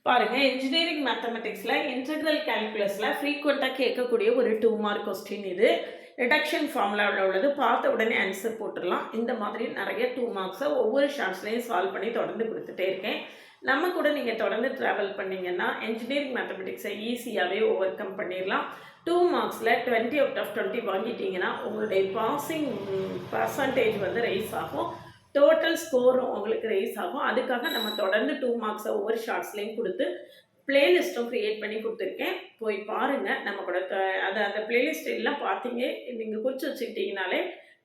பாருங்க, engineering மேத்தமெட்டிக்ஸ்ல integral கால்குலஸ்ல ஃப்ரீக்வெண்டா கேட்கக்கூடிய ஒரு 2 மார்க் கொஸ்டின் இது. ரிடக்ஷன் ஃபார்முலாவில் உள்ளது. பார்த்த உடனே ஆன்சர் போட்டுடலாம். இந்த மாதிரி நிறைய 2 மார்க்ஸை ஒவ்வொரு ஷார்ட்ஸ்லையும் சால்வ் பண்ணி தொடர்ந்து கொடுத்துட்டே இருக்கேன். நம்ம கூட நீங்கள் தொடர்ந்து ட்ராவல் பண்ணிங்கன்னா இன்ஜினியரிங் மேத்தமெட்டிக்ஸை ஈஸியாகவே ஓவர் கம் பண்ணிடலாம். 2 மார்க்ஸில் 20 அவுட் ஆஃப் 20 வாங்கிட்டீங்கன்னா உங்களுடைய பாசிங் பர்சன்டேஜ் வந்து ரைஸ் ஆகும். டோட்டல் ஸ்கோரும் உங்களுக்கு ரைஸ் ஆகும். அதுக்காக நம்ம தொடர்ந்து 2 மார்க்ஸை ஒவ்வொரு ஷார்ட்ஸ்லையும் கொடுத்து பிளேலிஸ்ட்டும் க்ரியேட் பண்ணி கொடுத்துருக்கேன். போய் பாருங்கள். நம்ம கூட அந்த பிளேலிஸ்ட் எல்லாம் பார்த்தீங்க நீங்கள் குறித்து வச்சுக்கிட்டீங்கனாலே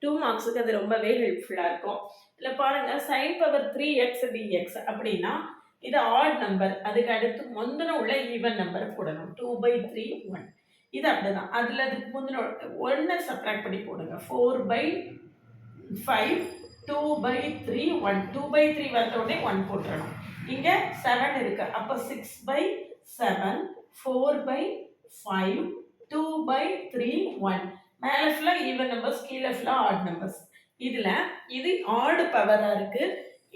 2 மார்க்ஸுக்கு அது ரொம்பவே ஹெல்ப்ஃபுல்லாக இருக்கும். இதில் பாருங்கள், சைன் பவர் 3x dx அப்படின்னா இது ஆட் நம்பர். அதுக்கு அடுத்து முந்தின உள்ள ஈவன் நம்பர் போடணும். 2/3 1 இது அப்படிதான். அதில் அதுக்கு முந்தின 1 சப்ராக்ட் பண்ணி போடுங்க. 4/5 2/3 1 2/3 வந்த உடனே 1 போட்டுறணும். இங்கே 7 இருக்கு. அப்போ 6/7 4/5 2/3 1 மேலே ஃபுல்லாக ஈவன் நம்பர்ஸ், கீழே ஃபுல்லாக ஆட் நம்பர்ஸ். இதில் இது ஆடு பவராக இருக்குது.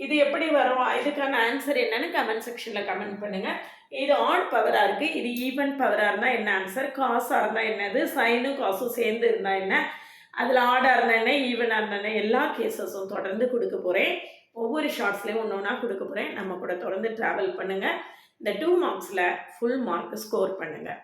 இது எப்படி வரும்? இதுக்கான ஆன்சர் என்னன்னு கமெண்ட் செக்ஷனில் கமெண்ட் பண்ணுங்கள். இது ஆட் பவராக இருக்குது. இது ஈவன் பவராக இருந்தால் என்ன ஆன்சர், காசாக இருந்தால் என்னது, சைனும் காசும் சேர்ந்து இருந்தால் என்ன, அதில் ஆடாக இருந்தால் என்ன, ஈவனாக இருந்தால் என்ன, எல்லா கேசஸும் தொடர்ந்து கொடுக்க போகிறேன். ஒவ்வொரு ஷார்ட்ஸ்லையும் ஒன்று ஒன்றா கொடுக்க போகிறேன். நம்ம கூட தொடர்ந்து ட்ராவல் பண்ணுங்கள். இந்த 2 மார்க்ஸில் ஃபுல் மார்க் ஸ்கோர் பண்ணுங்கள்.